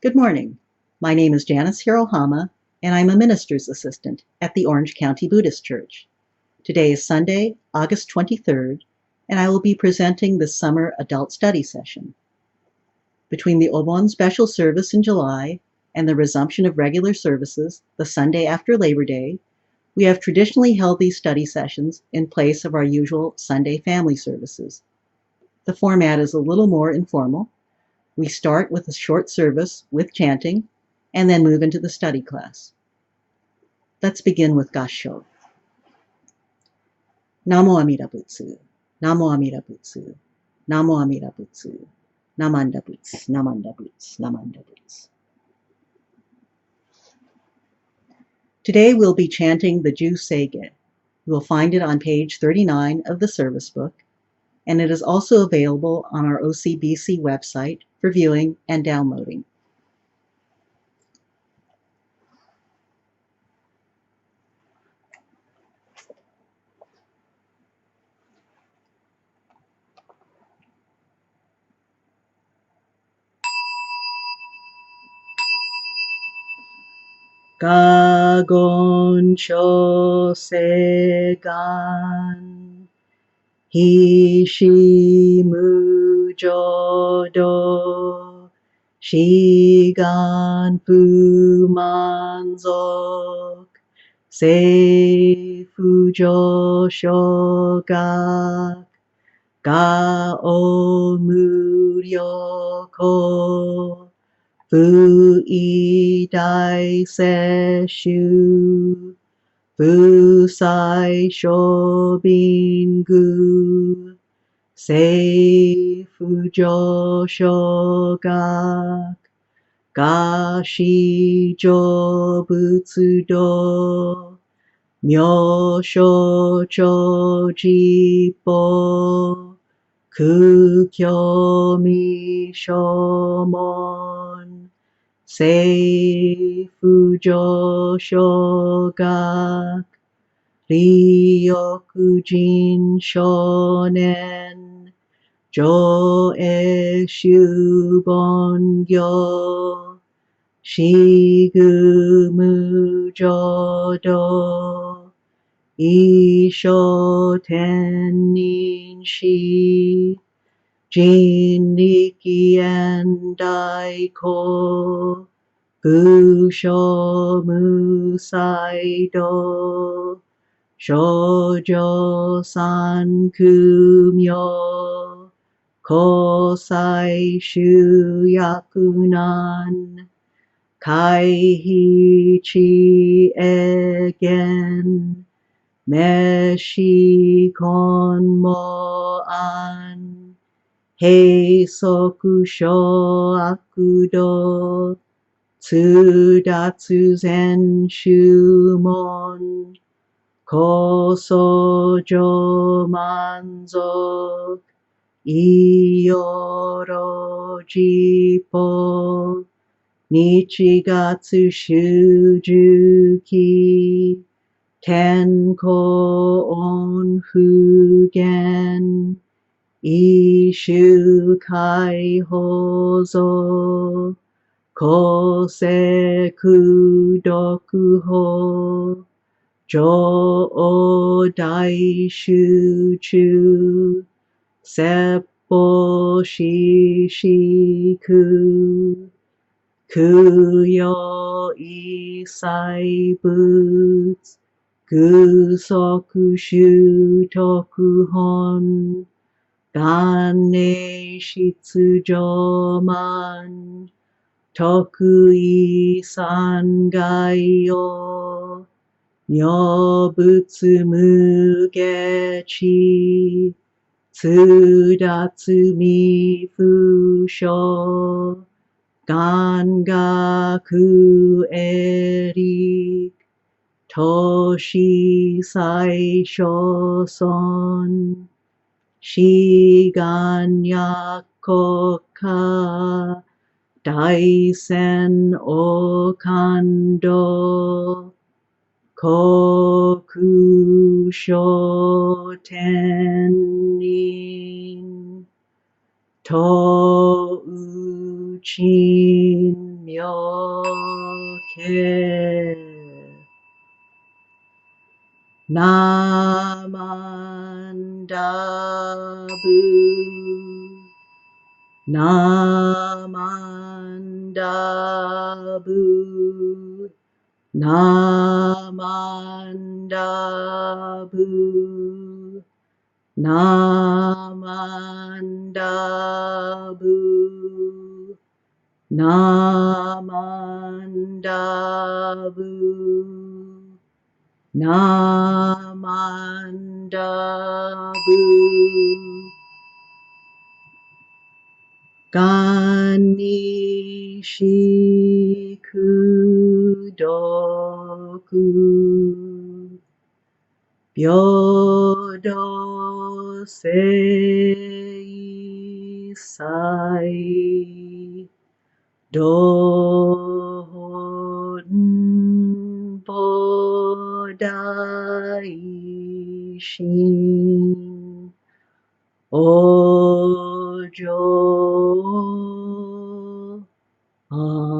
Good morning. My name is Janice Hirohama, and I'm a minister's assistant at the Orange County Buddhist Church. Today is Sunday, August 23rd, and I will be presenting the summer adult study session. Between the Obon special service in July and the resumption of regular services the Sunday after Labor Day, we have traditionally held these study sessions in place of our usual Sunday family services. The format is a little more informal. We start with a short service with chanting and then move into the study class. Let's begin with Gassho. Namo Amida Butsu, Namo Amida Butsu, Namo Amida Butsu, Namanda Butsu, Namanda Butsu, Namanda Butsu. Today we'll be chanting the Ju Seige. You will find it on page 39 of the service book, and it is also available on our OCBC website for viewing and downloading. Gagon Chosegan Hishi Mujodo Shigan Fumanzok Seifujo Shogak Gao Muryoko Fui Dai Seshu Fusai Shobingu Sei Fujo Shogak Gashi Jobutsudo Myosho Chojipo Kukyomi Shomon Seifujo Shogak Ryokujin Shonen Joeshu Bongyo Shigumu Jodo Isho Tenin Shi Jinniki and Daiko Busho Musaido Shoujo San Kumyo Kosai Shuyakunan Kaihichi Egen Meshi Konmoan Heisoku Sho Akudo Tsudatsu Zen Shumon Kosojo Manzok Iyoro Jipo Nichigatsu Shujuki Tenko On Fugen Ishu Kai Hozo Koseku Dokuho Jo Dai Shuchu Seppo Shishiku Kuyo Isai Boots Gusoku Shutoku Hon Gane Shitsujoman Tokui Sangayo Nyobutsu Mugechi Tsudatsu Mifusho Gangaku Erik Toshi Saisho Son Shiganyakoka Daisen Okando Koku Shotenin To Uchin Namandabu, Namandabu, Namandabu, Namandabu, Namandabu, Namandabu. Ganishikudoku Byodo Seisai Dohon Bodaishin Ojo Andakoku.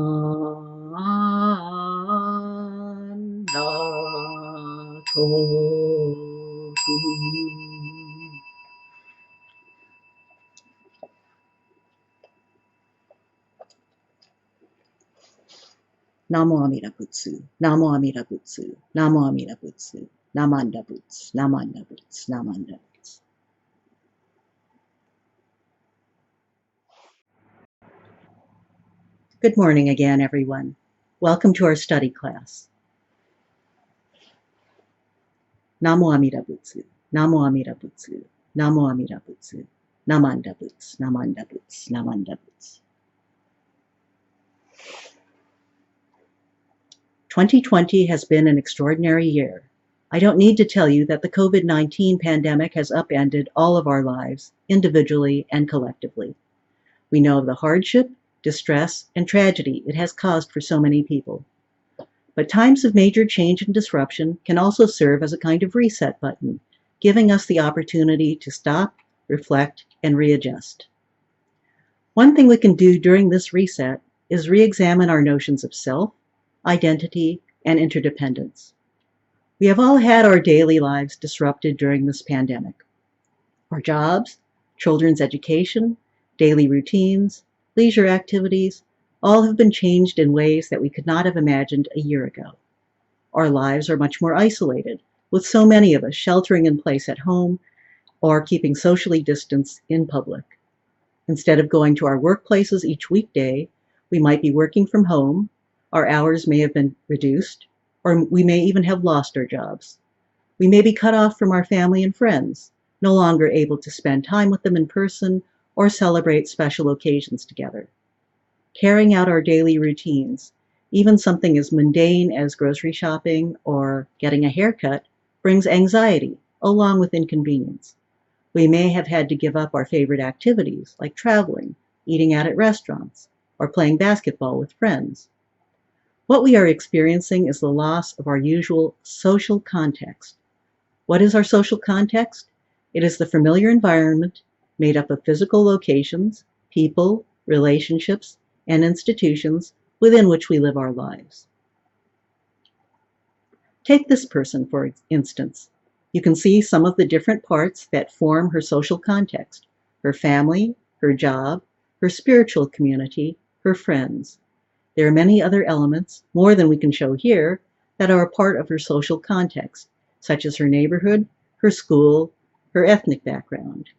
Namo Amida Butsu, Namo Amida Butsu, Namo Amida Butsu, Namanda Boots, Namanda Boots, Namanda Boots. Good morning again, everyone. Welcome to our study class. Namo Amida Butsu, Namo Amida Butsu, Namo Amida Butsu, Namanda Boots, Namanda Boots, Namanda Boots. 2020 has been an extraordinary year. I don't need to tell you that the COVID-19 pandemic has upended all of our lives, individually and collectively. We know of the hardship, distress, and tragedy it has caused for so many people. But times of major change and disruption can also serve as a kind of reset button, giving us the opportunity to stop, reflect, and readjust. One thing we can do during this reset is re-examine our notions of self, identity, and interdependence. We have all had our daily lives disrupted during this pandemic. Our jobs, children's education, daily routines, leisure activities, all have been changed in ways that we could not have imagined a year ago. Our lives are much more isolated, with so many of us sheltering in place at home or keeping socially distanced in public. Instead of going to our workplaces each weekday, we might be working from home, our hours may have been reduced, or we may even have lost our jobs. We may be cut off from our family and friends, no longer able to spend time with them in person or celebrate special occasions together. Carrying out our daily routines, even something as mundane as grocery shopping or getting a haircut, brings anxiety along with inconvenience. We may have had to give up our favorite activities like traveling, eating out at restaurants, or playing basketball with friends. What we are experiencing is the loss of our usual social context. What is our social context? It is the familiar environment made up of physical locations, people, relationships, and institutions within which we live our lives. Take this person, for instance. You can see some of the different parts that form her social context: her family, her job, her spiritual community, her friends. There are many other elements, more than we can show here, that are a part of her social context, such as her neighborhood, her school, her ethnic background.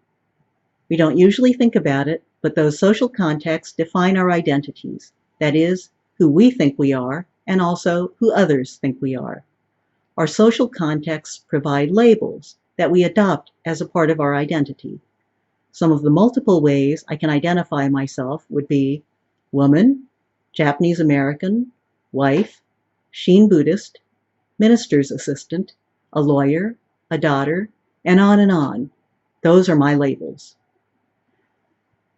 We don't usually think about it, but those social contexts define our identities, that is, who we think we are, and also who others think we are. Our social contexts provide labels that we adopt as a part of our identity. Some of the multiple ways I can identify myself would be woman, Japanese American, wife, Shin Buddhist, minister's assistant, a lawyer, a daughter, and on and on. Those are my labels.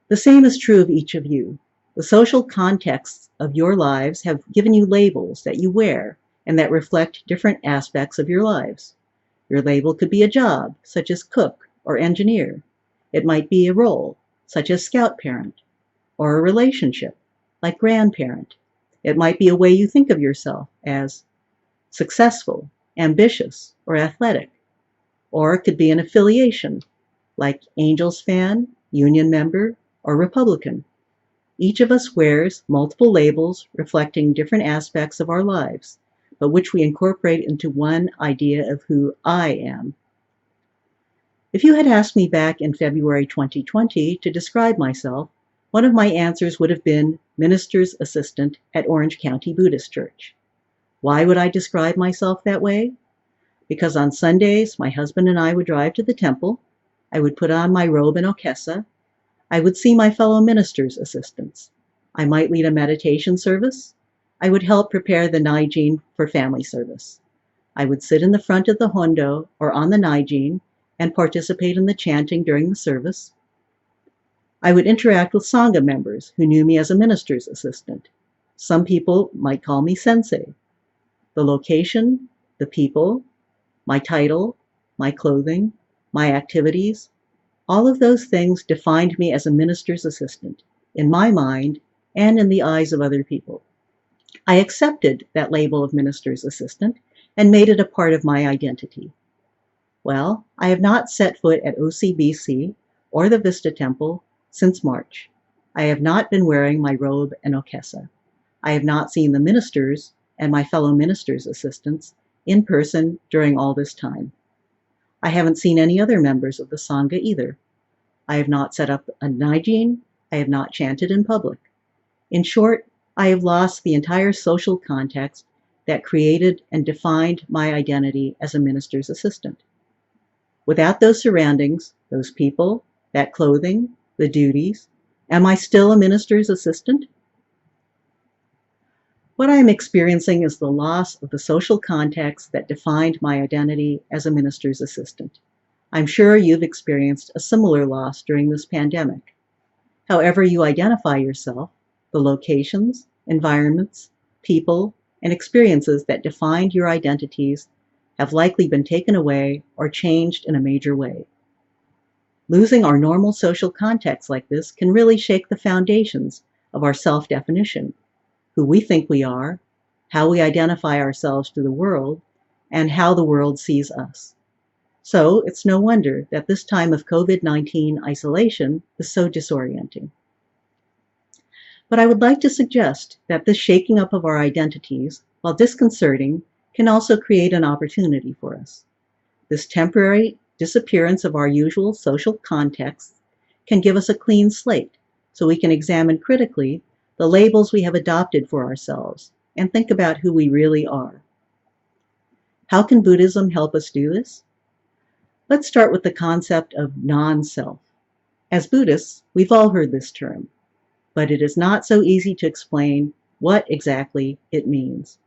The same is true of each of you. The social contexts of your lives have given you labels that you wear and that reflect different aspects of your lives. Your label could be a job, such as cook or engineer. It might be a role, such as scout parent, or a relationship, like grandparent, It might be a way you think of yourself as successful, ambitious, or athletic. Or it could be an affiliation, like Angels fan, Union member, or Republican. Each of us wears multiple labels reflecting different aspects of our lives, but which we incorporate into one idea of who I am. If you had asked me back in February 2020 to describe myself, one of my answers would have been minister's assistant at Orange County Buddhist Church. Why would I describe myself that way? Because on Sundays, my husband and I would drive to the temple. I would put on my robe and okesa. I would see my fellow ministers' assistants. I might lead a meditation service. I would help prepare the Naijin for family service. I would sit in the front of the hondo or on the Naijin and participate in the chanting during the service. I would interact with Sangha members who knew me as a minister's assistant. Some people might call me sensei. The location, the people, my title, my clothing, my activities, all of those things defined me as a minister's assistant, in my mind and in the eyes of other people. I accepted that label of minister's assistant and made it a part of my identity. Well, I have not set foot at OCBC or the Vista Temple since March. I have not been wearing my robe and okesa. I have not seen the ministers and my fellow ministers' assistants in person during all this time. I haven't seen any other members of the Sangha either. I have not set up a Naijin. I have not chanted in public. In short, I have lost the entire social context that created and defined my identity as a minister's assistant. Without those surroundings, those people, that clothing, the duties, am I still a minister's assistant? What I am experiencing is the loss of the social context that defined my identity as a minister's assistant. I'm sure you've experienced a similar loss during this pandemic. However you identify yourself, the locations, environments, people, and experiences that defined your identities have likely been taken away or changed in a major way. Losing our normal social context like this can really shake the foundations of our self-definition, who we think we are, how we identify ourselves to the world, and how the world sees us. So it's no wonder that this time of COVID-19 isolation is so disorienting. But I would like to suggest that this shaking up of our identities, while disconcerting, can also create an opportunity for us. This temporary disappearance of our usual social context can give us a clean slate, so we can examine critically the labels we have adopted for ourselves and think about who we really are. How can Buddhism help us do this? Let's start with the concept of non-self. As Buddhists, we've all heard this term, but it is not so easy to explain what exactly it means.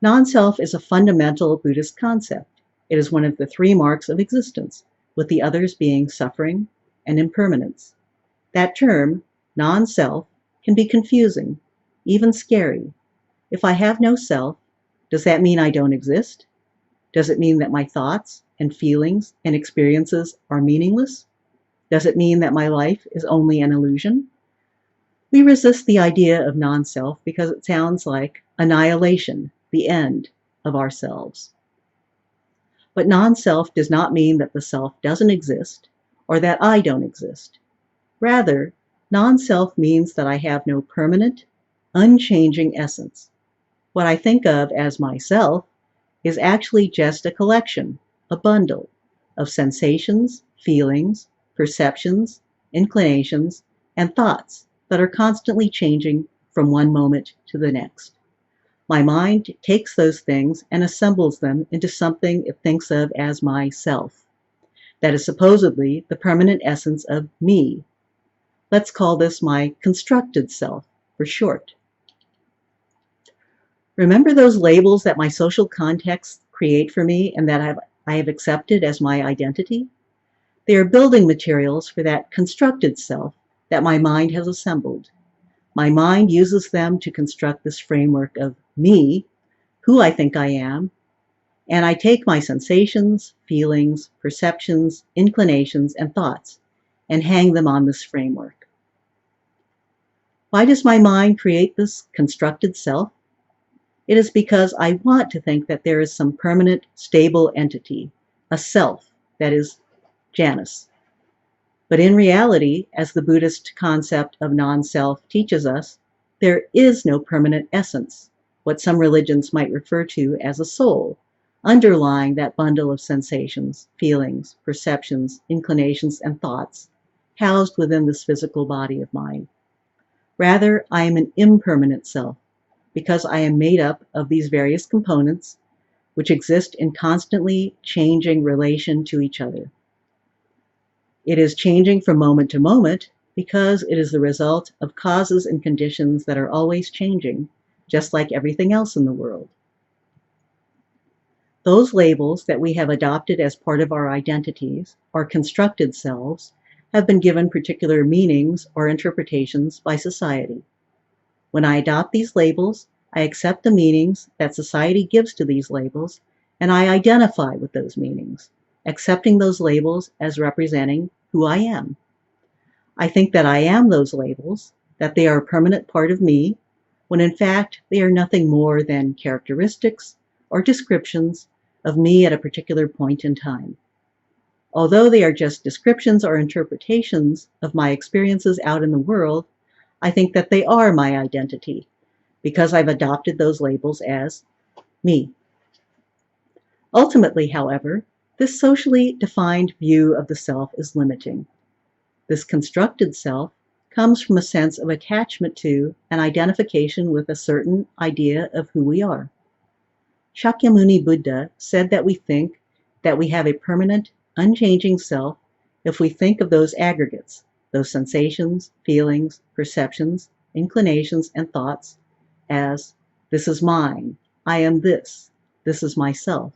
Non-self is a fundamental Buddhist concept. It is one of the three marks of existence, with the others being suffering and impermanence. That term, non-self, can be confusing, even scary. If I have no self, does that mean I don't exist? Does it mean that my thoughts and feelings and experiences are meaningless? Does it mean that my life is only an illusion? We resist the idea of non-self because it sounds like annihilation, the end of ourselves. But non-self does not mean that the self doesn't exist or that I don't exist. Rather, non-self means that I have no permanent, unchanging essence. What I think of as myself is actually just a collection, a bundle, of sensations, feelings, perceptions, inclinations, and thoughts that are constantly changing from one moment to the next. My mind takes those things and assembles them into something it thinks of as myself. That is supposedly the permanent essence of me. Let's call this my constructed self for short. Remember those labels that my social contexts create for me and that I have accepted as my identity? They are building materials for that constructed self that my mind has assembled. My mind uses them to construct this framework of me, who I think I am, and I take my sensations, feelings, perceptions, inclinations, and thoughts and hang them on this framework. Why does my mind create this constructed self? It is because I want to think that there is some permanent, stable entity, a self, that is Janice. But in reality, as the Buddhist concept of non-self teaches us, there is no permanent essence, what some religions might refer to as a soul, underlying that bundle of sensations, feelings, perceptions, inclinations, and thoughts, housed within this physical body of mine. Rather, I am an impermanent self, because I am made up of these various components which exist in constantly changing relation to each other. It is changing from moment to moment because it is the result of causes and conditions that are always changing, just like everything else in the world. Those labels that we have adopted as part of our identities, our constructed selves, have been given particular meanings or interpretations by society. When I adopt these labels, I accept the meanings that society gives to these labels, and I identify with those meanings, accepting those labels as representing who I am. I think that I am those labels, that they are a permanent part of me, when in fact they are nothing more than characteristics or descriptions of me at a particular point in time. Although they are just descriptions or interpretations of my experiences out in the world, I think that they are my identity, because I've adopted those labels as me. Ultimately, however, this socially defined view of the self is limiting. This constructed self comes from a sense of attachment to and identification with a certain idea of who we are. Shakyamuni Buddha said that we think that we have a permanent, unchanging self if we think of those aggregates, those sensations, feelings, perceptions, inclinations, and thoughts as, this is mine, I am this is myself.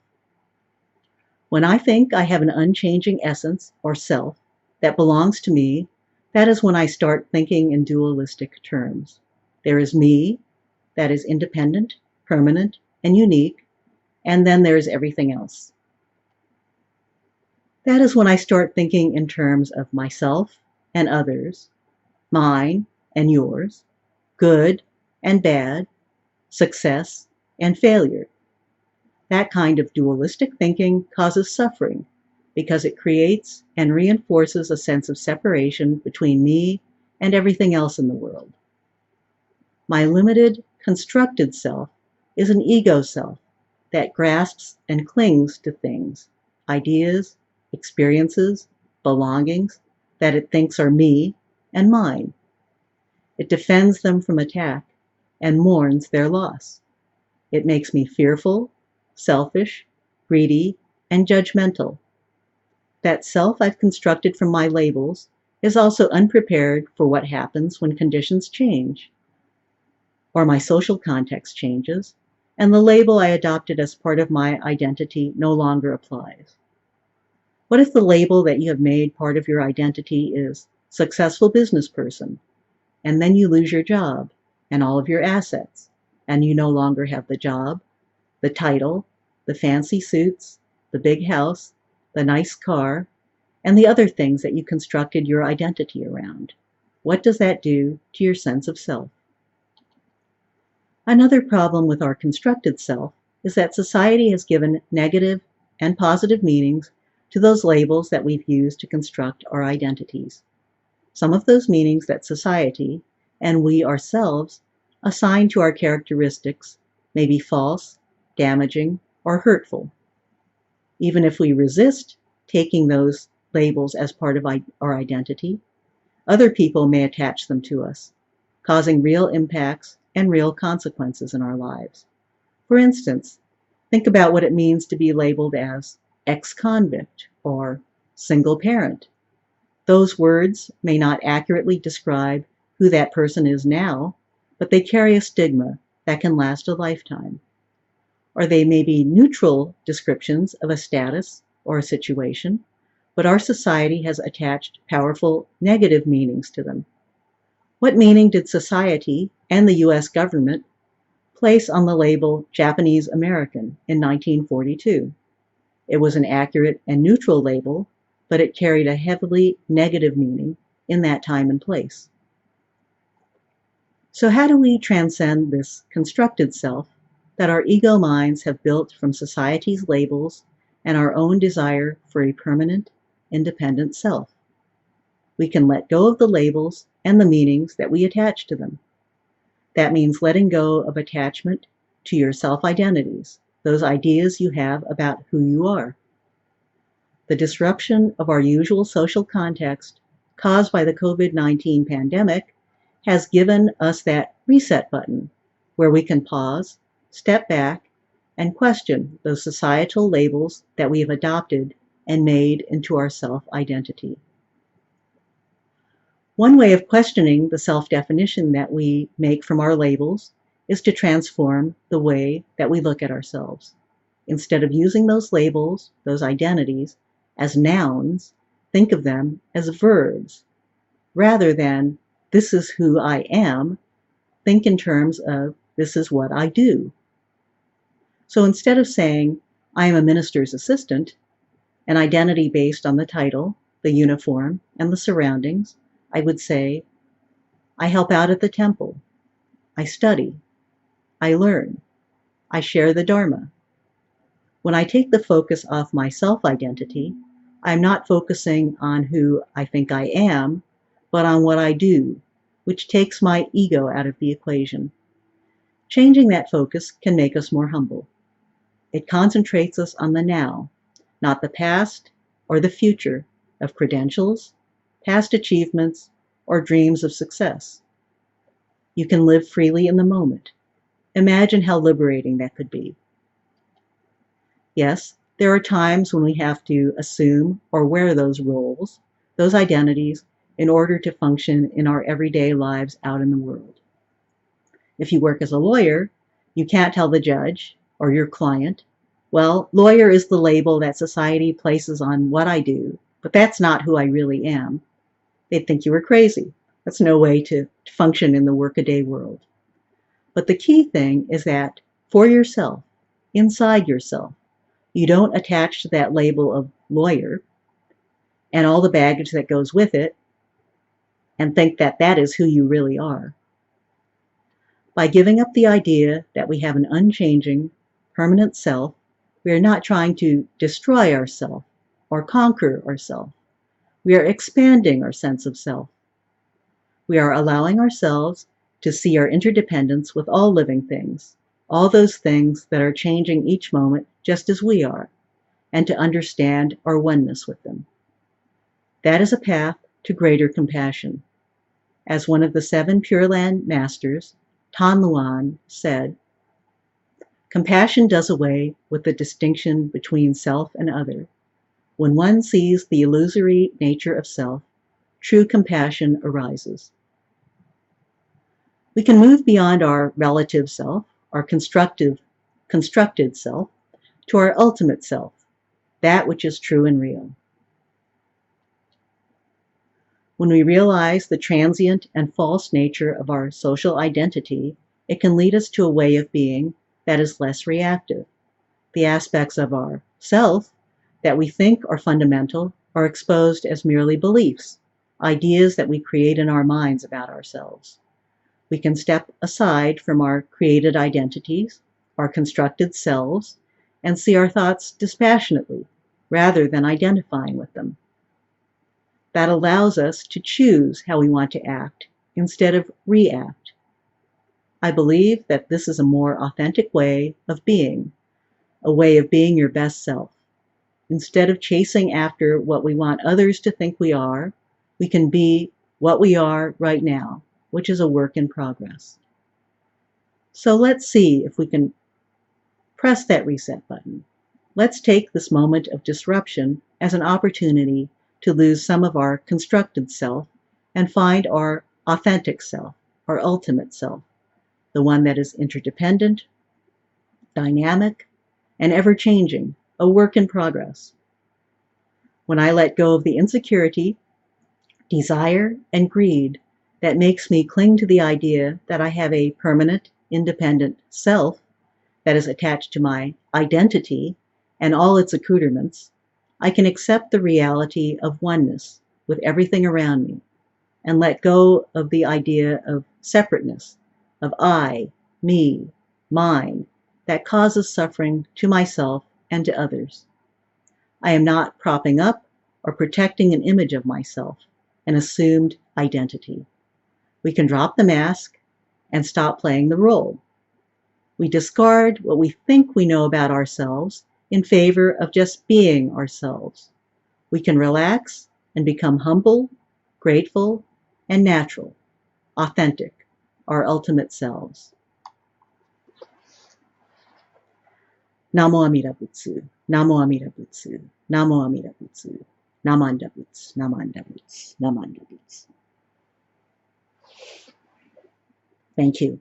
When I think I have an unchanging essence or self that belongs to me, that is when I start thinking in dualistic terms. There is me, that is independent, permanent, and unique, and then there is everything else. That is when I start thinking in terms of myself and others, mine and yours, good and bad, success and failure. That kind of dualistic thinking causes suffering because it creates and reinforces a sense of separation between me and everything else in the world. My limited, constructed self is an ego self that grasps and clings to things, ideas, experiences, belongings that it thinks are me and mine. It defends them from attack and mourns their loss. It makes me fearful, selfish, greedy, and judgmental. That self I've constructed from my labels is also unprepared for what happens when conditions change, or my social context changes, and the label I adopted as part of my identity no longer applies. What if the label that you have made part of your identity is successful business person, and then you lose your job and all of your assets, and you no longer have the job, the title, the fancy suits, the big house, the nice car, and the other things that you constructed your identity around? What does that do to your sense of self? Another problem with our constructed self is that society has given negative and positive meanings to those labels that we've used to construct our identities. Some of those meanings that society, and we ourselves, assign to our characteristics may be false, damaging, or hurtful. Even if we resist taking those labels as part of our identity, other people may attach them to us, causing real impacts and real consequences in our lives. For instance, think about what it means to be labeled as ex-convict or single parent. Those words may not accurately describe who that person is now, but they carry a stigma that can last a lifetime. Or they may be neutral descriptions of a status or a situation, but our society has attached powerful negative meanings to them. What meaning did society and the US government place on the label Japanese American in 1942? It was an accurate and neutral label, but it carried a heavily negative meaning in that time and place. So how do we transcend this constructed self that our ego minds have built from society's labels and our own desire for a permanent, independent self? We can let go of the labels and the meanings that we attach to them. That means letting go of attachment to your self-identities, those ideas you have about who you are. The disruption of our usual social context caused by the COVID-19 pandemic has given us that reset button where we can pause, step back, and question those societal labels that we have adopted and made into our self-identity. One way of questioning the self-definition that we make from our labels is to transform the way that we look at ourselves. Instead of using those labels, those identities, as nouns, think of them as verbs. Rather than, this is who I am, think in terms of, this is what I do. So instead of saying, I am a minister's assistant, an identity based on the title, the uniform, and the surroundings, I would say, I help out at the temple. I study. I learn. I share the Dharma. When I take the focus off my self-identity, I'm not focusing on who I think I am, but on what I do, which takes my ego out of the equation. Changing that focus can make us more humble. It concentrates us on the now, not the past or the future of credentials, past achievements, or dreams of success. You can live freely in the moment. Imagine how liberating that could be. Yes, there are times when we have to assume or wear those roles, those identities, in order to function in our everyday lives out in the world. If you work as a lawyer, you can't tell the judge or your client, well, lawyer is the label that society places on what I do, but that's not who I really am. They'd think you were crazy. That's no way to function in the workaday world. But the key thing is that for yourself, inside yourself, you don't attach to that label of lawyer and all the baggage that goes with it and think that that is who you really are. By giving up the idea that we have an unchanging, permanent self, we are not trying to destroy ourself or conquer ourself. We are expanding our sense of self. We are allowing ourselves to see our interdependence with all living things, all those things that are changing each moment just as we are, and to understand our oneness with them. That is a path to greater compassion. As one of the 7 Pure Land masters, Tan Luan, said, compassion does away with the distinction between self and other. When one sees the illusory nature of self, true compassion arises. We can move beyond our relative self, our constructed self, to our ultimate self, that which is true and real. When we realize the transient and false nature of our social identity, it can lead us to a way of being that is less reactive. The aspects of our self that we think are fundamental are exposed as merely beliefs, ideas that we create in our minds about ourselves. We can step aside from our created identities, our constructed selves, and see our thoughts dispassionately rather than identifying with them. That allows us to choose how we want to act instead of react. I believe that this is a more authentic way of being, a way of being your best self. Instead of chasing after what we want others to think we can be what we are right now, which is a work in progress. So let's see if we can press that reset button. Let's take this moment of disruption as an opportunity to lose some of our constructed self and find our authentic self, our ultimate self, the one that is interdependent, dynamic, and ever-changing, a work in progress. When I let go of the insecurity, desire, and greed that makes me cling to the idea that I have a permanent, independent self that is attached to my identity and all its accoutrements, I can accept the reality of oneness with everything around me and let go of the idea of separateness of I, me, mine that causes suffering to myself and to others. I am not propping up or protecting an image of myself, an assumed identity. We can drop the mask and stop playing the role. We discard what we think we know about ourselves in favor of just being ourselves. We can relax and become humble, grateful, and natural, authentic, our ultimate selves. Namo Amida Butsu, Namo Amida Butsu, Namo Amida Butsu, Namanda Butsu, Namanda Butsu, Namanda Butsu. Thank you.